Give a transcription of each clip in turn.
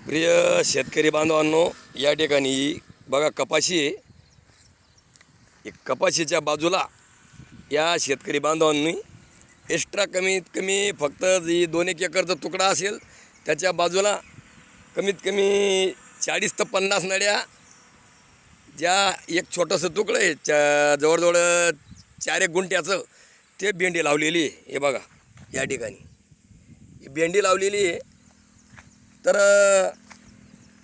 प्रिय शेतकरी बांधवांनो, या ठिकाणी बघा कपाशी आहे. कपाशीच्या बाजूला या शेतकरी बांधवांनी एक्स्ट्रा कमीत कमी फक्त जी 2-1 एकरचा तुकडा असेल त्याच्या बाजूला कमीत कमी 40 ते 50 नळ्या, ज्या एक छोटंसं तुकडं आहे जवळजवळ 4-1 गुंठ्याचं, ते भेंडी लावलेली आहे. हे बघा या ठिकाणी ही भेंडी लावलेली आहे. तर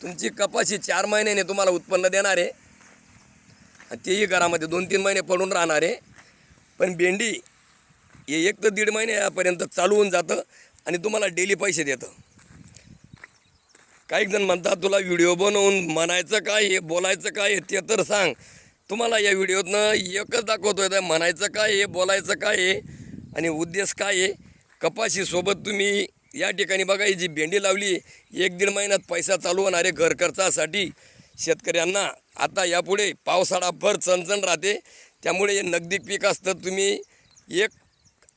तुमची कपाशी 4 महिन्याने तुम्हाला उत्पन्न देणार आहे, तेही घरामध्ये 2-3 महिने पडून राहणार आहे. पण भेंडी हे 1 ते 1.5 महिन्यापर्यंत चालू होऊन जातं आणि तुम्हाला डेली पैसे देतं. काही जण म्हणतात तुला व्हिडिओ बनवून म्हणायचं काय आहे, बोलायचं काय आहे ते तर सांग. तुम्हाला या व्हिडिओतनं एकच दाखवतो आहे, म्हणायचं काय आहे, बोलायचं काय आहे आणि उद्देश काय आहे. कपाशीसोबत तुम्ही या ठिकाणी बघा ही जी भेंडी लावली 1-1.5 महिन्यात पैसा चालू होणार आहे घर खर्चासाठी शेतकऱ्यांना. आता यापुढे पावसाळाभर चणचण राहते, त्यामुळे हे नगदी पीक असतं. तुम्ही एक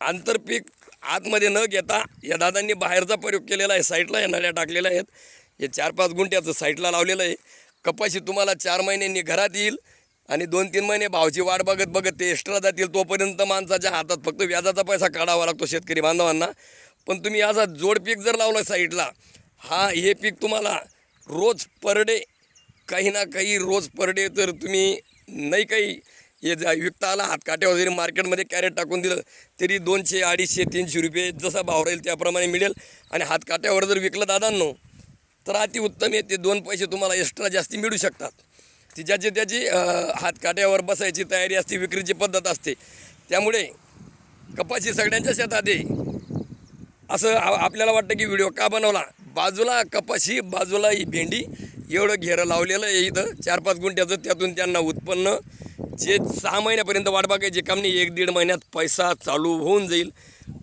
आंतरपीक आतमध्ये न घेता या दादांनी बाहेरचा प्रयोग केलेला आहे. साईडला या नळ्या टाकलेल्या आहेत. हे 4-5 गुंठ्याचं साईडला लावलेलं आहे. कपाशी तुम्हाला 4 महिन्यांनी घरात येईल आणि 2-3 महिने भावची वाट बघत बघत ते एक्स्ट्रा जातील. तोपर्यंत माणसाच्या हातात फक्त व्याजाचा पैसा काढावा लागतो शेतकरी बांधवांना. पण तुम्ही याचा जोड पीक जर लावलं साईडला, हे पीक तुम्हाला रोज पर डे काही ना काही रोज पर डे, तर तुम्ही नाही काही हे विकता आला हातकाट्यावर जरी मार्केटमध्ये कॅरेट टाकून दिलं तरी 200, 250, 300 रुपये जसा भाव राहील त्याप्रमाणे मिळेल. आणि हातकाट्यावर जर विकलं दादांनो तर अतिउत्तम आहे. ते 2 पैसे तुम्हाला एक्स्ट्रा जास्ती मिळू शकतात. ती त्याची हातकाट्यावर बसायची तयारी असते, विक्रीची पद्धत असते. त्यामुळे कपाशी सगळ्यांच्या शेतात आहे. असं आपल्याला वाटतं की व्हिडिओ का बनवला. बाजूला कपाशी, बाजूला ही भेंडी, एवढं घेरं लावलेलं आहे इथं 4-5 गुंठ्याचं. त्यातून त्यांना उत्पन्न जे 6 महिन्यापर्यंत वाट बघायची काम नाही. 1-1.5 महिन्यात पैसा चालू होऊन जाईल.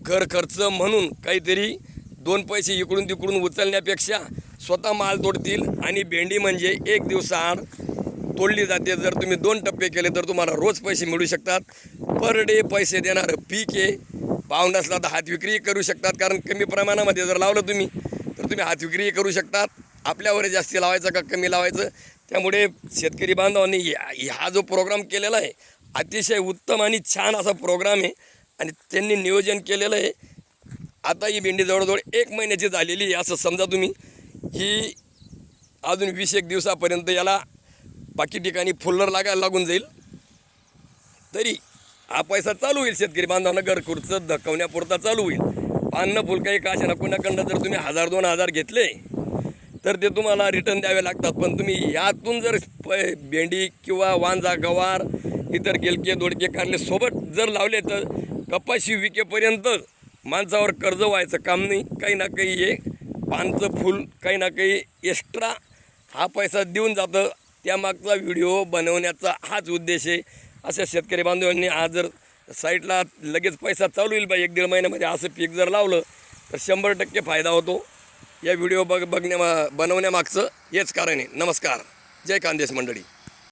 घर खर्च म्हणून काहीतरी 2 पैसे इकडून तिकडून उचलण्यापेक्षा स्वतः माल तोडतील. आणि भेंडी म्हणजे 1 दिवसाआड तोडली जाते. जर तुम्ही 2 टप्पे केले तर तुम्हाला रोज पैसे मिळू शकतात. पर डे पैसे देणारं पीक आहे. भाव नसला तर हात विक्री करू शकतात, कारण कमी प्रमाणामध्ये जर लावलं तुम्ही तर तुम्ही हात विक्री करू शकतात. आपल्यावर जास्ती लावायचं का कमी लावायचं. त्यामुळे शेतकरी बांधवांनी हा जो प्रोग्राम केलेला आहे अतिशय उत्तम आणि छान असा प्रोग्राम आहे आणि त्यांनी नियोजन केलेलं आहे. आता ही भेंडी जवळजवळ 1 महिन्याची झालेली आहे असं समजा तुम्ही. ही अजून 20-1 दिवसापर्यंत याला बाकी ठिकाणी फुल्लर लागायला लागून जाईल. तरी हा पैसा चालू होईल शेतकरी बांधवांना, घर खर्च धकवण्यापुरता चालू होईल. अन्न फुल काही का अशा कुणाकडनं जर तुम्ही 1000-2000 घेतले तर ते तुम्हाला रिटर्न द्यावे लागतात. पण तुम्ही यातून जर भेंडी किंवा वांजा, गवार, इतर गिलके दोडके कारले सोबत जर लावले तर कपाशी विकेपर्यंत माणसावर कर्ज व्हायचं काम नाही. काही ना काही हे पानचं फूल काही ना काही एक्स्ट्रा हा पैसा देऊन जातं. त्यामागचा व्हिडिओ बनवण्याचा हाच उद्देश आहे. अशा शेतकरी बांधवांनी आज जर साईडला लगेच पैसा चालू येईल 1-1.5 महिन्यामध्ये असं पीक जर लावलं तर 100% फायदा होतो. या व्हिडिओ बनवण्यामागचं हेच कारण आहे. नमस्कार. जय खानदेश मंडळी.